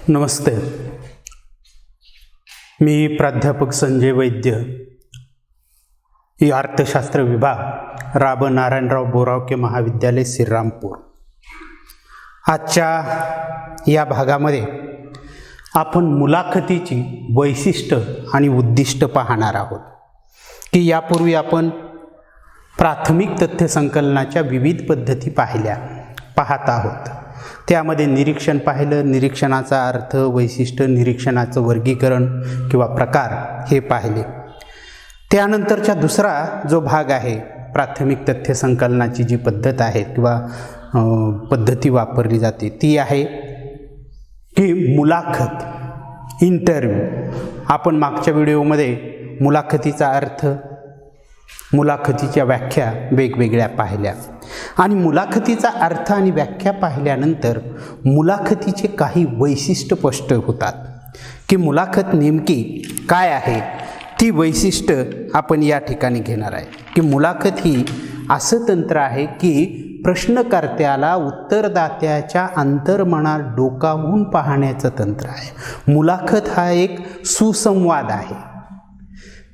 नमस्ते. मी प्राध्यापक संजय वैद्य, अर्थशास्त्र विभाग, राब नारायणराव बोरावके महाविद्यालय श्रीरामपूर. आजच्या या भागामध्ये आपण मुलाखतीची वैशिष्ट्य आणि उद्दिष्ट पाहणार आहोत की यापूर्वी आपण प्राथमिक तथ्य संकलनाच्या विविध पद्धती पाहत आहोत. त्यामध्ये निरीक्षण पाहिलं, निरीक्षणाचा अर्थ, वैशिष्ट्य, निरीक्षणाचं वर्गीकरण किंवा प्रकार हे पाहिले. त्यानंतरचा दुसरा जो भाग आहे, प्राथमिक तथ्य संकलनाची जी पद्धत आहे किंवा पद्धती वापरली जाते ती आहे की मुलाखत, इंटरव्ह्यू. आपण मागच्या व्हिडिओमध्ये मुलाखतीचा अर्थ, मुलाखतीच्या व्याख्या वेगवेगळ्या पाहिल्या आणि मुलाखतीचा अर्थ आणि व्याख्या पाहिल्यानंतर मुलाखतीचे काही वैशिष्ट्य स्पष्ट होतात की मुलाखत नेमकी काय आहे. ती वैशिष्ट्य आपण या ठिकाणी घेणार आहे की मुलाखत ही असं तंत्र आहे की प्रश्नकर्त्याला उत्तरदात्याच्या अंतर्मनात डोकावून पाहण्याचं तंत्र आहे. मुलाखत हा एक सुसंवाद आहे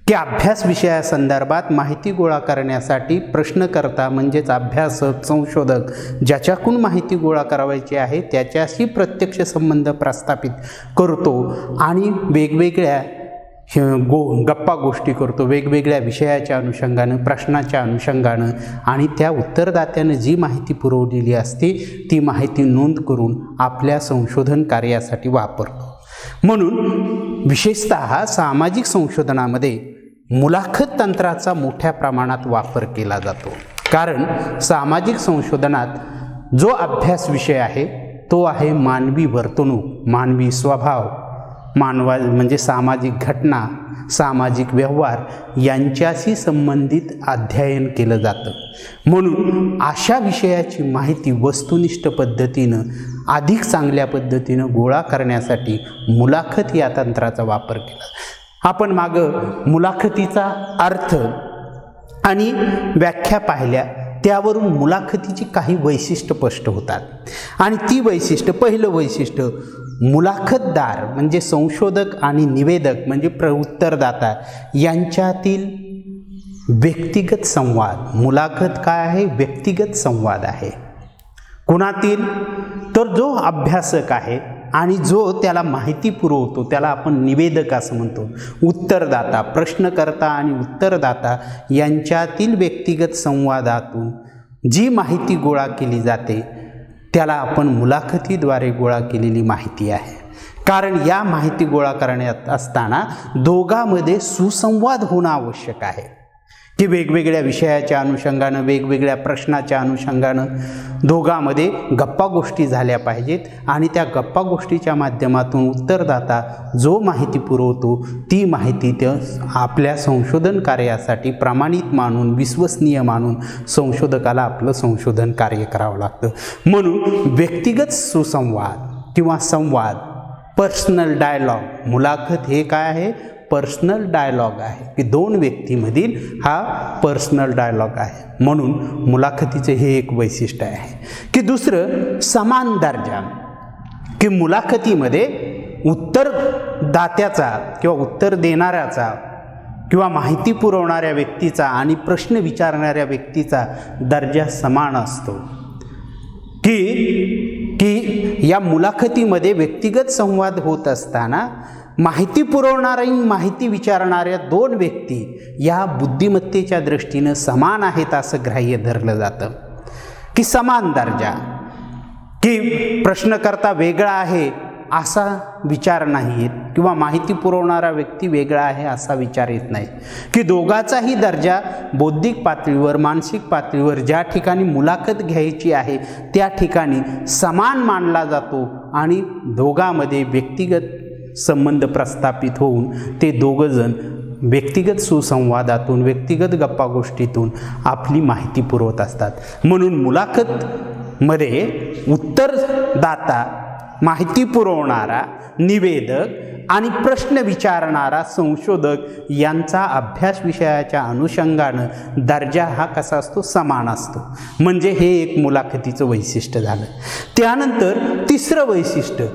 की अभ्यास विषयासंदर्भात माहिती गोळा करण्यासाठी प्रश्नकर्ता म्हणजेच अभ्यासक, संशोधक ज्याच्याकडून माहिती गोळा करायची आहे त्याच्याशी प्रत्यक्ष संबंध प्रस्थापित करतो आणि वेगवेगळ्या गप्पा गोष्टी करतो, वेगवेगळ्या विषयाच्या अनुषंगानं, प्रश्नाच्या अनुषंगानं, आणि त्या उत्तरदात्यानं जी माहिती पुरवलेली असते ती माहिती नोंद करून आपल्या संशोधन कार्यासाठी वापरतो. म्हणून विशेषतः सामाजिक संशोधनामध्ये मुलाखत तंत्राचा मोठ्या प्रमाणात वापर केला जातो. कारण सामाजिक संशोधनात जो अभ्यास विषय आहे तो आहे मानवी वर्तणूक, मानवी स्वभाव, म्हणजे सामाजिक घटना, सामाजिक व्यवहार यांच्याशी संबंधित अध्ययन केलं जातं. म्हणून अशा विषयाची माहिती वस्तुनिष्ठ पद्धतीनं, अधिक चांगल्या पद्धतीनं गोळा करण्यासाठी मुलाखत या तंत्राचा वापर केला. आपण मागं मुलाखतीचा अर्थ आणि व्याख्या पाहिल्या, त्यावरून मुलाखतीची काही वैशिष्ट्य स्पष्ट होतात आणि ती वैशिष्ट्य, पहिलं वैशिष्ट्य, मुलाखतदार म्हणजे संशोधक आणि निवेदक म्हणजे उत्तरदाता यांच्यातील व्यक्तिगत संवाद. मुलाखत काय आहे? व्यक्तिगत संवाद आहे. कुणातील? तर जो अभ्यासक आहे आणि जो त्याला माहिती पुरवतो त्याला आपण निवेदक असं म्हणतो. उत्तरदाता, प्रश्नकर्ता आणि उत्तरदाता यांच्यातील व्यक्तिगत संवादातून जी माहिती गोळा केली जाते त्याला आपण मुलाखतीद्वारे गोळा केलेली माहिती आहे. कारण या माहिती गोळा करण्यात असताना दोघांमध्ये सुसंवाद होणं आवश्यक आहे की वेगवेगळ्या विषयाच्या अनुषंगानं, वेगवेगळ्या प्रश्नाच्या अनुषंगानं दोघांमध्ये गप्पा गोष्टी झाल्या पाहिजेत आणि त्या गप्पा गोष्टीच्या माध्यमातून उत्तरदाता जो माहिती पुरवतो ती माहिती आपल्या संशोधन कार्यासाठी प्रमाणित मानून, विश्वसनीय मानून संशोधकाला आपलं संशोधन कार्य करावं लागतं. म्हणून व्यक्तिगत सुसंवाद किंवा संवाद, पर्सनल डायलॉग, मुलाखत हे काय आहे? पर्सनल डायलॉग आहे की दोन व्यक्तीमधील हा पर्सनल डायलॉग आहे. म्हणून मुलाखतीचे हे एक वैशिष्ट्य आहे. की दुसरं, समान दर्जा, की मुलाखतीमध्ये उत्तरदात्याचा किंवा उत्तर देणाऱ्याचा किंवा माहिती पुरवणाऱ्या व्यक्तीचा आणि प्रश्न विचारणाऱ्या व्यक्तीचा दर्जा समान असतो. की या मुलाखतीमध्ये व्यक्तिगत संवाद होत असताना माहिती पुरवणारी, माहिती विचारणाऱ्या दोन व्यक्ती या बुद्धिमत्तेच्या दृष्टीनं समान आहेत असं ग्राह्य धरलं जातं. की समान दर्जा, की प्रश्नकर्ता वेगळा आहे असा विचार नाही येत किंवा माहिती पुरवणारा व्यक्ती वेगळा आहे असा विचार येत नाही. की दोघाचाही दर्जा बौद्धिक पातळीवर, मानसिक पातळीवर ज्या ठिकाणी मुलाखत घ्यायची आहे त्या ठिकाणी समान मानला जातो आणि दोघांमध्ये व्यक्तिगत संबंध प्रस्थापित होऊन ते दोघंजण व्यक्तिगत सुसंवादातून, व्यक्तिगत गप्पा गोष्टीतून आपली माहिती पुरवत असतात. म्हणून मुलाखतमध्ये उत्तरदाता, माहिती पुरवणारा निवेदक आणि प्रश्न विचारणारा संशोधक यांचा अभ्यास विषयाच्या अनुषंगानं दर्जा हा कसा असतो? समान असतो. म्हणजे हे एक मुलाखतीचं वैशिष्ट्य झालं. त्यानंतर तिसरं वैशिष्ट्य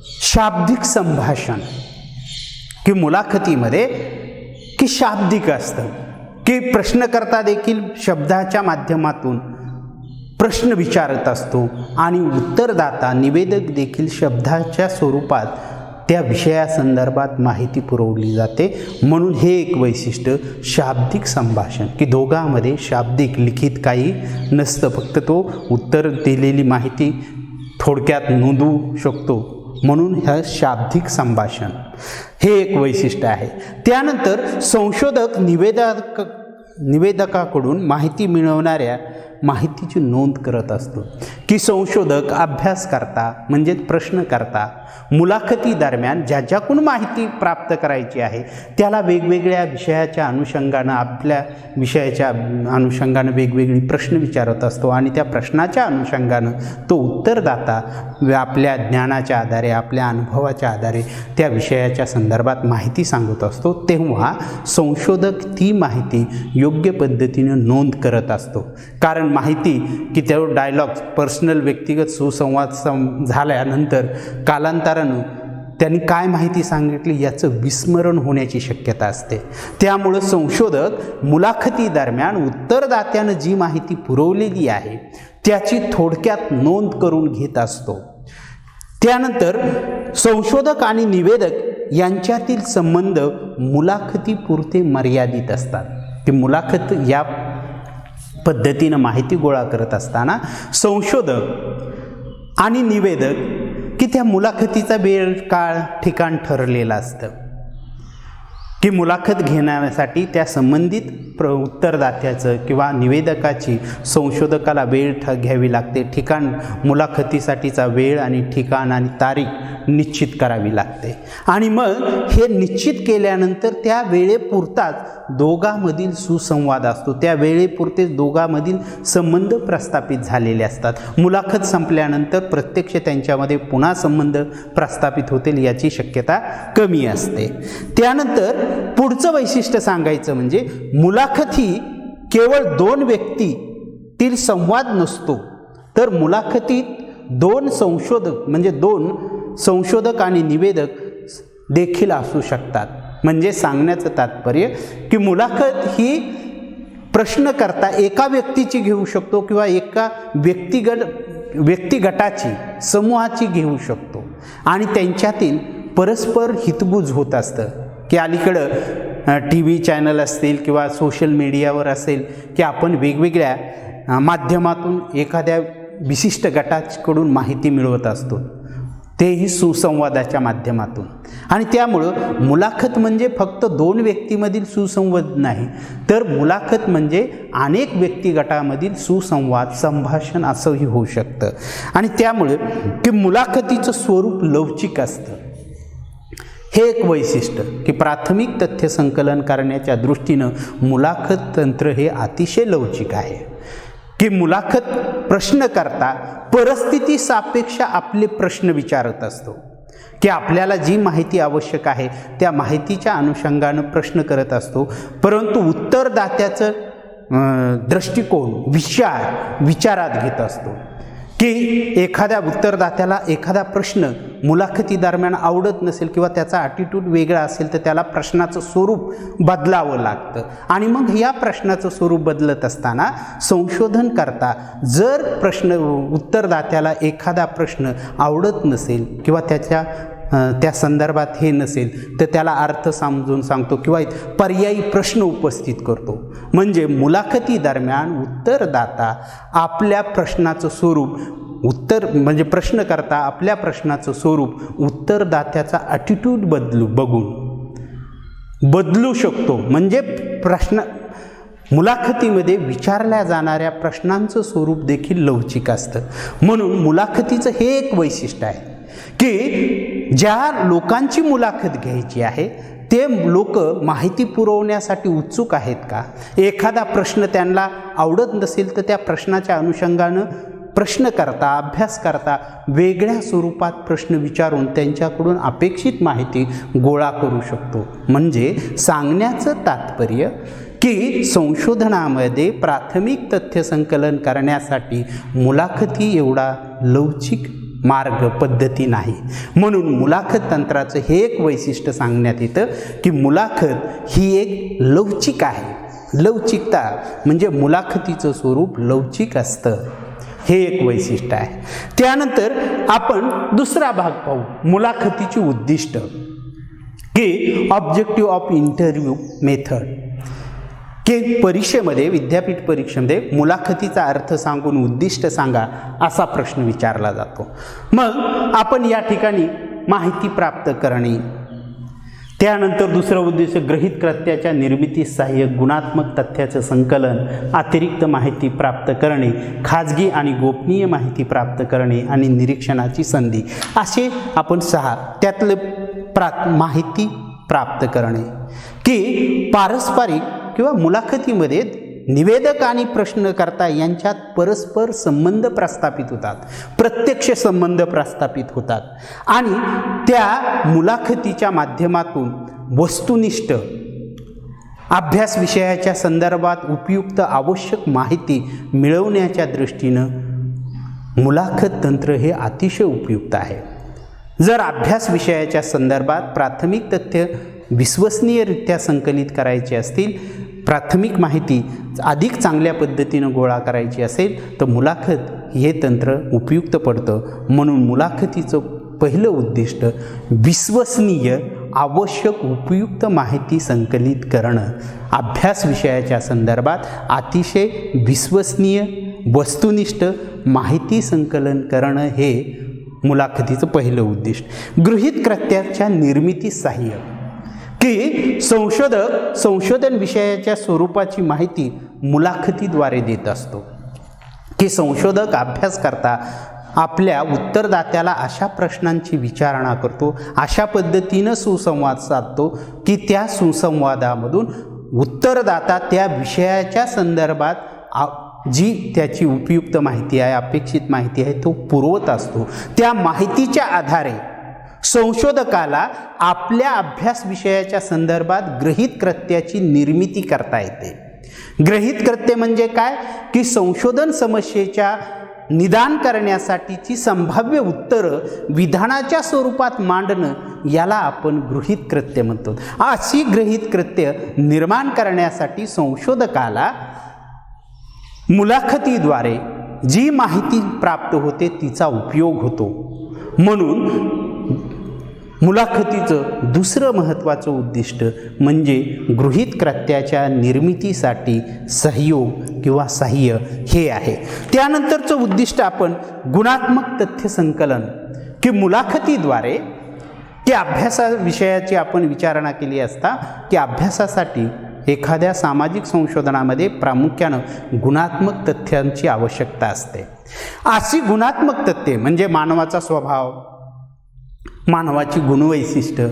शाब्दिक संभाषण की मुलाखतीमध्ये की शाब्दिक असतं की प्रश्नकर्ता देखील शब्दाच्या माध्यमातून प्रश्न विचारत असतो आणि उत्तरदाता निवेदक देखील शब्दाच्या स्वरूपात त्या विषयासंदर्भात माहिती पुरवली जाते. म्हणून हे एक वैशिष्ट्य शाब्दिक संभाषण की दोघांमध्ये शाब्दिक लिखित काही नसतं, फक्त तो उत्तर दिलेली माहिती थोडक्यात नोंदवू शकतो. म्हणून हे शाब्दिक संभाषण हे एक वैशिष्ट्य आहे. त्यानंतर संशोधक निवेदकाकडून माहिती मिळवणाऱ्या माहितीची नोंद करत असतो की संशोधक अभ्यासकर्ता म्हणजे प्रश्नकर्ता मुलाखती दरम्यान ज्याच्याकडून माहिती प्राप्त करायची आहे त्याला वेगवेगळ्या विषयाच्या अनुषंगानं आपल्या विषयाच्या अनुषंगानं वेगवेगळी प्रश्न विचारत असतो आणि त्या प्रश्नाच्या अनुषंगानं तो उत्तरदाता आपल्या ज्ञानाच्या आधारे आपल्या अनुभवाच्या आधारे त्या विषयाच्या संदर्भात माहिती सांगत असतो. तेव्हा संशोधक ती माहिती योग्य पद्धतीनं नोंद करत असतो. कारण माहिती की त्या डायलॉग पर्सनल व्यक्तिगत सुसंवाद झाल्यानंतर कालांतरानं त्यांनी काय माहिती सांगितली याचं विस्मरण होण्याची शक्यता असते. त्यामुळं संशोधक मुलाखती दरम्यान उत्तरदात्यानं जी माहिती पुरवलेली आहे त्याची थोडक्यात नोंद करून घेत असतो. त्यानंतर संशोधक आणि निवेदक यांच्यातील संबंध मुलाखतीपुरते मर्यादित असतात की मुलाखत या पद्धतीनं माहिती गोळा करत असताना संशोधक आणि निवेदक की त्या मुलाखतीचा वेळ काळ ठिकाण ठरलेलं असतं की मुलाखत घेण्यासाठी त्या संबंधित उत्तरदात्याचं किंवा निवेदकाची संशोधकाला वेळ घ्यावी लागते. ठिकाण मुलाखतीसाठीचा वेळ आणि ठिकाण आणि तारीख निश्चित करावी लागते आणि मग हे निश्चित केल्यानंतर त्या वेळेपुरताच दोघांमधील सुसंवाद असतो. त्या वेळेपुरते दोघांमधील संबंध प्रस्थापित झालेले असतात. मुलाखत संपल्यानंतर प्रत्यक्ष त्यांच्यामध्ये पुन्हा संबंध प्रस्थापित होतील याची शक्यता कमी असते. त्यानंतर पुढचं वैशिष्ट्य सांगायचं म्हणजे मुलाखत ही केवळ दोन व्यक्तीतील संवाद नसतो, तर मुलाखतीत दोन संशोधक आणि निवेदक देखील असू शकतात. म्हणजे सांगण्याचं तात्पर्य की मुलाखत ही प्रश्नकर्ता एका व्यक्तीची घेऊ शकतो किंवा एका व्यक्तिगटाची समूहाची घेऊ शकतो आणि त्यांच्यातील परस्पर हितगुज होत असतं की अलीकडं टी व्ही चॅनल असतील किंवा सोशल मीडियावर असेल की आपण वेगवेगळ्या माध्यमातून एखाद्या विशिष्ट गटाकडून माहिती मिळवत असतो, तेही सुसंवादाच्या माध्यमातून. आणि त्यामुळं मुलाखत म्हणजे फक्त दोन व्यक्तीमधील सुसंवाद नाही, तर मुलाखत म्हणजे अनेक व्यक्तिगटामधील सुसंवाद संभाषण असंही होऊ शकतं. आणि त्यामुळे की मुलाखतीचं स्वरूप लवचिक असतं. हे एक वैशिष्ट्य की प्राथमिक तथ्य संकलन करण्याच्या दृष्टीनं मुलाखत तंत्र हे अतिशय लवचिक आहे की मुलाखत प्रश्नकर्ता परिस्थिती सापेक्ष आपले प्रश्न विचारत असतो की आपल्याला जी माहिती आवश्यक आहे त्या माहितीच्या अनुषंगानं प्रश्न करत असतो, परंतु उत्तरदात्याचं दृष्टिकोन विचारात घेत असतो की एखाद्या उत्तरदात्याला एखादा प्रश्न मुलाखती दरम्यान आवडत नसेल किंवा त्याचा ॲटिट्यूड वेगळा असेल तर त्याला प्रश्नाचं स्वरूप बदलावं लागतं. आणि मग या प्रश्नाचं स्वरूप बदलत असताना संशोधन करता जर उत्तरदात्याला एखादा प्रश्न आवडत नसेल किंवा त्या संदर्भात हे नसेल तर त्याला अर्थ समजून सांगतो किंवा पर्यायी प्रश्न उपस्थित करतो. म्हणजे मुलाखती दरम्यान उत्तरदाता आपल्या प्रश्नाचं स्वरूप प्रश्नकर्ता आपल्या प्रश्नाचं स्वरूप उत्तरदात्याचा ॲटिट्यूड बदलू शकतो. म्हणजे मुलाखतीमध्ये विचारल्या जाणाऱ्या प्रश्नांचं स्वरूप देखील लवचिक असतं. म्हणून मुलाखतीचं हे एक वैशिष्ट्य आहे की ज्या लोकांची मुलाखत घ्यायची आहे ते लोक माहिती पुरवण्यासाठी उत्सुक आहेत का? एखादा प्रश्न त्यांना आवडत नसेल तर त्या प्रश्नाच्या अनुषंगानं प्रश्नकर्ता अभ्यासकर्ता वेगळ्या स्वरूपात प्रश्न विचारून त्यांच्याकडून अपेक्षित माहिती गोळा करू शकतो. म्हणजे सांगण्याचं तात्पर्य की संशोधनामध्ये प्राथमिक तथ्य संकलन करण्यासाठी मुलाखती एवढा लवचिक मार्ग पद्धती नाही. म्हणून मुलाखत तंत्राचं हे एक वैशिष्ट्य सांगण्यात येतं की मुलाखत ही एक लवचिक आहे. लवचिकता म्हणजे मुलाखतीचं स्वरूप लवचिक असतं, हे एक वैशिष्ट्य आहे. त्यानंतर आपण दुसरा भाग पाहू, मुलाखतीची उद्दिष्ट, की ऑब्जेक्टिव्ह ऑफ इंटरव्ह्यू मेथड, की परीक्षेमध्ये, विद्यापीठ परीक्षेमध्ये मुलाखतीचा अर्थ सांगून उद्दिष्ट सांगा असा प्रश्न विचारला जातो. मग आपण या ठिकाणी माहिती प्राप्त करणे, त्यानंतर दुसरं उद्दिष्ट गृहीत कृत्याच्या निर्मितीस सहाय्यक गुणात्मक तथ्याचं संकलन, अतिरिक्त माहिती प्राप्त करणे, खाजगी आणि गोपनीय माहिती प्राप्त करणे आणि निरीक्षणाची संधी, असे आपण 6 त्यातलं माहिती प्राप्त करणे, की पारस्परिक किंवा मुलाखतीमध्ये निवेदक आणि प्रश्नकर्ता यांच्यात परस्पर संबंध प्रस्थापित होतात, प्रत्यक्ष संबंध प्रस्थापित होतात आणि त्या मुलाखतीच्या माध्यमातून वस्तुनिष्ठ अभ्यास विषयाच्या संदर्भात उपयुक्त आवश्यक माहिती मिळवण्याच्या दृष्टीनं मुलाखत तंत्र हे अतिशय उपयुक्त आहे. जर अभ्यास विषयाच्या संदर्भात प्राथमिक तथ्य विश्वसनीयरित्या संकलित करायचे असतील, प्राथमिक माहिती अधिक चांगल्या पद्धतीनं गोळा करायची असेल तर मुलाखत हे तंत्र उपयुक्त पडतं. म्हणून मुलाखतीचं पहिलं उद्दिष्ट विश्वसनीय आवश्यक उपयुक्त माहिती संकलित करणं, अभ्यास विषयाच्या संदर्भात अतिशय विश्वसनीय वस्तुनिष्ठ माहिती संकलन करणं हे मुलाखतीचं पहिलं उद्दिष्ट. गृहीत कृत्याच्या निर्मितीस सहाय्य, की संशोधन विषयाच्या स्वरूपाची माहिती मुलाखतीद्वारे देत असतो, की संशोधक अभ्यास करता आपल्या उत्तरदात्याला अशा प्रश्नांची विचारणा करतो, अशा पद्धतीनं सुसंवाद साधतो की त्या सुसंवादामधून उत्तरदाता त्या विषयाच्या संदर्भात जी त्याची उपयुक्त माहिती आहे, अपेक्षित माहिती आहे, तो पुरवत असतो. त्या माहितीच्या आधारे संशोधकाला आपल्या अभ्यास विषयाच्या संदर्भात गृहीत कृत्याची निर्मिती करता येते. गृहीत कृत्य म्हणजे काय, की संशोधन समस्येच्या निदान करण्यासाठीची संभाव्य उत्तरं विधानाच्या स्वरूपात मांडणं, याला आपण गृहीत कृत्य म्हणतो. अशी गृहीत कृत्य निर्माण करण्यासाठी संशोधकाला मुलाखतीद्वारे जी माहिती प्राप्त होते तिचा उपयोग होतो. म्हणून मुलाखतीचं दुसरं महत्त्वाचं उद्दिष्ट म्हणजे गृहीत कृत्याच्या निर्मितीसाठी सहयोग किंवा सहाय्य हे आहे. त्यानंतरचं उद्दिष्ट आपण गुणात्मक तथ्य संकलन, की मुलाखतीद्वारे की अभ्यासा विषयाची आपण विचारणा केली असता की अभ्यासासाठी एखाद्या सामाजिक संशोधनामध्ये प्रामुख्यानं गुणात्मक तथ्यांची आवश्यकता असते. अशी गुणात्मक तथ्ये म्हणजे मानवाचा स्वभाव, मानवाची गुणवैशिष्ट्य,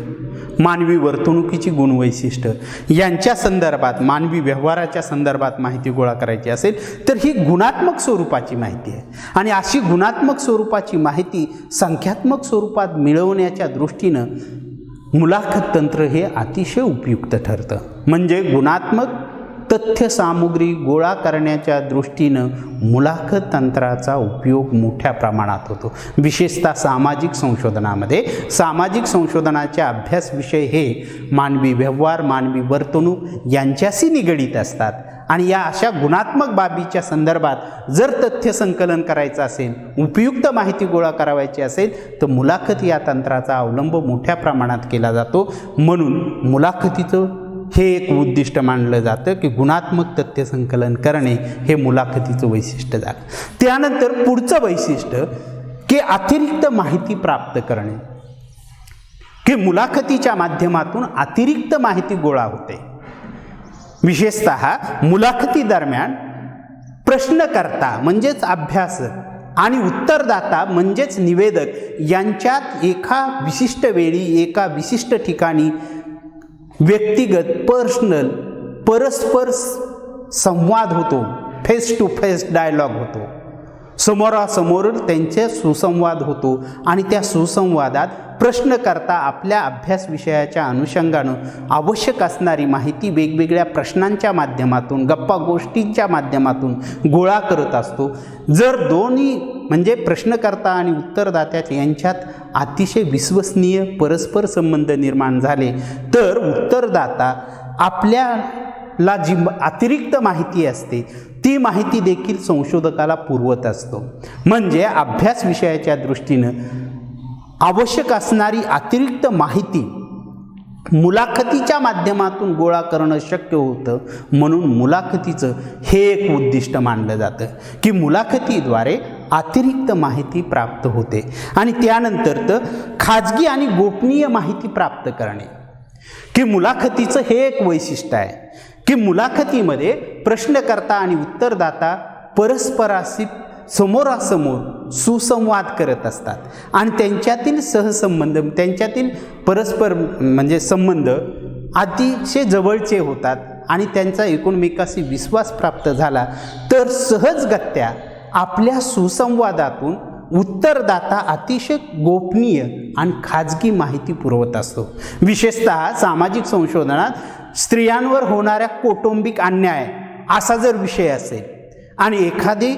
मानवी वर्तणुकीची गुणवैशिष्ट्य यांच्या संदर्भात, मानवी व्यवहाराच्या संदर्भात माहिती गोळा करायची असेल तर ही गुणात्मक स्वरूपाची माहिती आहे. आणि अशी गुणात्मक स्वरूपाची माहिती संख्यात्मक स्वरूपात मिळवण्याच्या दृष्टीनं मुलाखत तंत्र हे अतिशय उपयुक्त ठरतं. म्हणजे गुणात्मक तथ्य सामुग्री गोळा करण्याच्या दृष्टीनं मुलाखत तंत्राचा उपयोग मोठ्या प्रमाणात होतो. विशेषतः सामाजिक संशोधनामध्ये. सामाजिक संशोधनाचे अभ्यास विषय हे मानवी व्यवहार, मानवी वर्तणूक यांच्याशी निगडीत असतात आणि या अशा गुणात्मक बाबीच्या संदर्भात जर तथ्य संकलन करायचं असेल, उपयुक्त माहिती गोळा करायची असेल तर मुलाखत या तंत्राचा अवलंब मोठ्या प्रमाणात केला जातो. म्हणून मुलाखतीचं हे एक उद्दिष्ट मानलं जातं की गुणात्मक तथ्य संकलन करणे हे मुलाखतीचं वैशिष्ट्य झालं. त्यानंतर पुढचं वैशिष्ट्य की अतिरिक्त माहिती प्राप्त करणे, की मुलाखतीच्या माध्यमातून अतिरिक्त माहिती गोळा होते. विशेषतः मुलाखती दरम्यान प्रश्नकर्ता म्हणजेच अभ्यासक आणि उत्तरदाता म्हणजेच निवेदक यांच्यात एका विशिष्ट वेळी, एका विशिष्ट ठिकाणी व्यक्तिगत पर्सनल परस्पर संवाद होतो, फेस टू फेस डायलॉग होतो, समोरासमोर त्यांचे सुसंवाद होतो आणि त्या सुसंवादात प्रश्नकर्ता आपल्या अभ्यास विषयाच्या अनुषंगानं आवश्यक असणारी माहिती वेगवेगळ्या प्रश्नांच्या माध्यमातून, गप्पा गोष्टींच्या माध्यमातून गोळा करत असतो. जर दोन्ही म्हणजे प्रश्नकर्ता आणि उत्तरदात्या यांच्यात अतिशय विश्वसनीय परस्पर संबंध निर्माण झाले तर उत्तरदाता आपल्याला जी अतिरिक्त माहिती असते ती माहिती देखील संशोधकाला पुरवत असतो. म्हणजे अभ्यास विषयाच्या दृष्टीनं आवश्यक असणारी अतिरिक्त माहिती मुलाखतीच्या माध्यमातून गोळा करणं शक्य होतं. म्हणून मुलाखतीचं हे एक उद्दिष्ट मानलं जातं की मुलाखतीद्वारे अतिरिक्त माहिती प्राप्त होते. आणि त्यानंतर तर खाजगी आणि गोपनीय माहिती प्राप्त करणे की मुलाखतीचं हे एक वैशिष्ट्य आहे की मुलाखतीमध्ये प्रश्नकर्ता आणि उत्तरदाता परस्पराशी समोरासमोर सुसंवाद करत असतात आणि त्यांच्यातील सहसंबंध त्यांच्यातील परस्पर म्हणजे संबंध अतिशय जवळचे होतात आणि त्यांचा एकमेकाशी विश्वास प्राप्त झाला तर सहजगत्या आपल्या सुसंवादातून उत्तरदाता अतिशय गोपनीय आणि खाजगी माहिती पुरवत असतो. विशेषतः सामाजिक संशोधनात स्त्रियांवर होणाऱ्या कौटुंबिक अन्याय असा जर विषय असेल आणि एखादी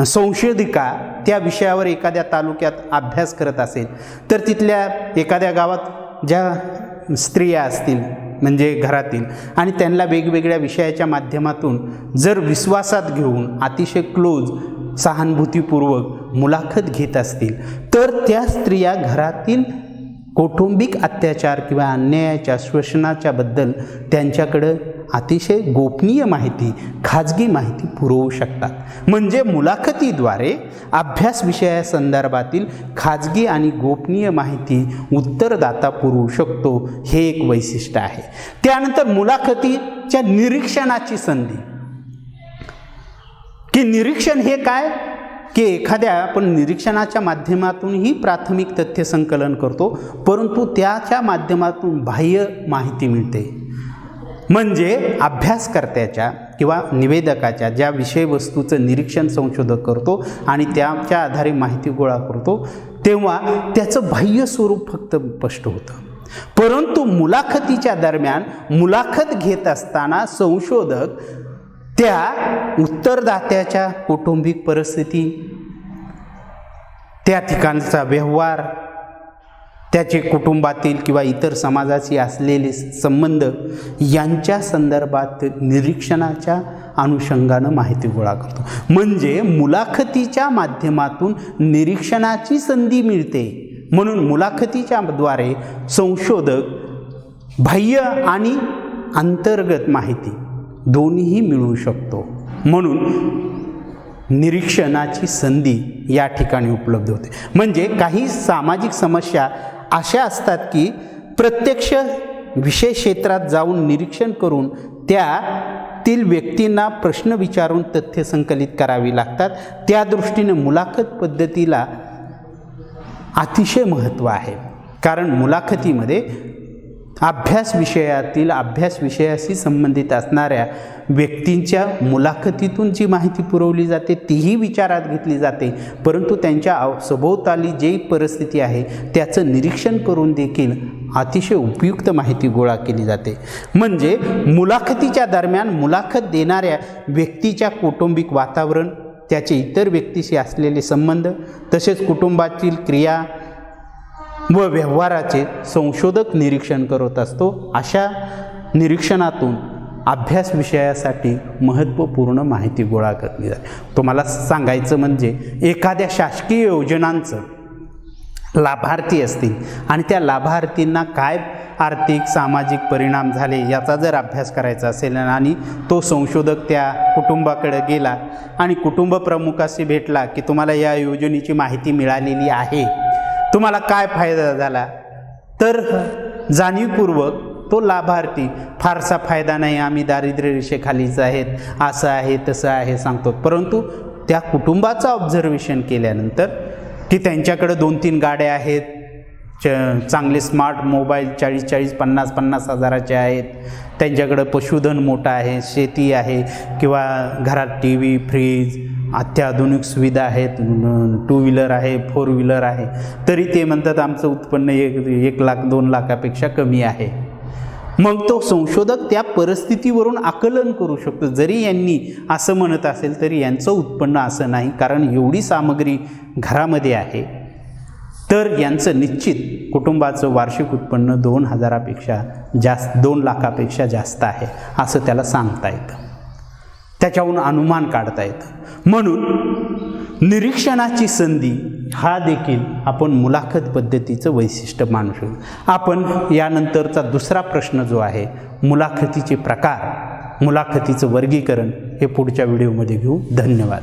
संशोधिका त्या विषयावर एखाद्या तालुक्यात अभ्यास करत असेल तर तिथल्या एखाद्या गावात ज्या स्त्रिया असतील म्हणजे घरातील आणि त्यांना वेगवेगळ्या विषयाच्या माध्यमातून जर विश्वासात घेऊन अतिशय क्लोज सहानुभूतीपूर्वक मुलाखत घेत असतील तर त्या स्त्रिया घरातील कौटुंबिक अत्याचार किंवा अन्यायाच्या शोषणाच्या बद्दल त्यांच्याकडं अतिशय गोपनीय माहिती खाजगी माहिती पुरवू शकतात. म्हणजे मुलाखतीद्वारे अभ्यास विषयासंदर्भातील खाजगी आणि गोपनीय माहिती उत्तरदाता पुरवू शकतो हे एक वैशिष्ट्य आहे. त्यानंतर मुलाखतीच्या निरीक्षणाची संधी की निरीक्षण हे काय की एखाद्या आपण निरीक्षणाच्या माध्यमातूनही प्राथमिक तथ्य संकलन करतो परंतु त्याच्या माध्यमातून बाह्य माहिती मिळते. म्हणजे अभ्यासकर्त्याच्या किंवा निवेदकाच्या ज्या विषयवस्तूचं निरीक्षण संशोधक करतो आणि त्याच्या आधारे माहिती गोळा करतो तेव्हा त्याचं बाह्य स्वरूप फक्त स्पष्ट होतं. परंतु मुलाखतीच्या दरम्यान मुलाखत घेत असताना संशोधक त्या उत्तरदात्याच्या कौटुंबिक परिस्थिती त्या ठिकाणचा व्यवहार त्याचे कुटुंबातील किंवा इतर समाजाशी असलेले संबंध यांच्या संदर्भात निरीक्षणाच्या अनुषंगानं माहिती गोळा करतो. म्हणजे मुलाखतीच्या माध्यमातून निरीक्षणाची संधी मिळते. म्हणून मुलाखतीच्या द्वारे संशोधक बाह्य आणि अंतर्गत माहिती दोन्हीही मिळवू शकतो. म्हणून निरीक्षणाची संधी या ठिकाणी उपलब्ध होते. म्हणजे काही सामाजिक समस्या अशा असतात की प्रत्यक्ष विषय क्षेत्रात जाऊन निरीक्षण करून त्यातील व्यक्तींना प्रश्न विचारून तथ्य संकलित करावी लागतात. त्या दृष्टीने मुलाखत पद्धतीला अतिशय महत्त्व आहे. कारण मुलाखतीमध्ये अभ्यास विषयाशी संबंधित असणाऱ्या व्यक्तींच्या मुलाखतीतून जी माहिती पुरवली जाते तीही विचारात घेतली जाते परंतु त्यांच्या सभोवताली जी परिस्थिती आहे त्याचं निरीक्षण करून देखील अतिशय उपयुक्त माहिती गोळा केली जाते. म्हणजे मुलाखतीच्या दरम्यान मुलाखत देणाऱ्या व्यक्तीच्या कौटुंबिक वातावरण त्याचे इतर व्यक्तीशी असलेले संबंध तसेच कुटुंबातील क्रिया व व्यवहाराचे संशोधक निरीक्षण करत असतो. अशा निरीक्षणातून अभ्यास विषयासाठी महत्त्वपूर्ण माहिती गोळा केली जाते. तुम्हाला सांगायचं म्हणजे एखाद्या शासकीय योजनांचं लाभार्थी असतील आणि त्या लाभार्थींना काय आर्थिक सामाजिक परिणाम झाले याचा जर अभ्यास करायचा असेल आणि तो संशोधक त्या कुटुंबाकडे गेला आणि कुटुंब प्रमुखाशी भेटला की तुम्हाला या योजनेची माहिती मिळालेली आहे तुम्हाला काय फायदा झाला तर जाणीवपूर्वक तो लाभार्थी फारसा फायदा नाही आम्ही दारिद्र्य रेषेखालीच आहेत असं आहे तसं आहे सांगतो. परंतु त्या कुटुंबाचं ऑब्झर्वेशन केल्यानंतर की त्यांच्याकडे 2-3 गाड्या आहेत चांगले स्मार्ट मोबाईल 40-50 हजाराचे आहेत त्यांच्याकडं पशुधन मोठं आहे शेती आहे किंवा घरात TV फ्रीज अत्याधुनिक सुविधा आहेत 2 व्हीलर आहे 4 व्हीलर आहे तरी ते म्हणतात आमचं उत्पन्न 1 लाख 2 लाखापेक्षा कमी आहे. मग तो संशोधक त्या परिस्थितीवरून आकलन करू शकतो. जरी यांनी असं म्हणत असेल तरी यांचं उत्पन्न असं नाही, कारण एवढी सामग्री घरामध्ये आहे, तर यांचं निश्चित कुटुंबाचं वार्षिक उत्पन्न 2,000पेक्षा जास्त, 2 लाखापेक्षा जास्त आहे असं त्याला सांगता येतं. त्याच्याहून अनुमान काढता येतं. म्हणून निरीक्षणाची संधी हा देखील आपण मुलाखत पद्धतीचं वैशिष्ट्य मानू शकतो. आपण यानंतरचा दुसरा प्रश्न जो आहे, मुलाखतीचे प्रकार, मुलाखतीचं वर्गीकरण, हे पुढच्या व्हिडिओमध्ये घेऊ. धन्यवाद.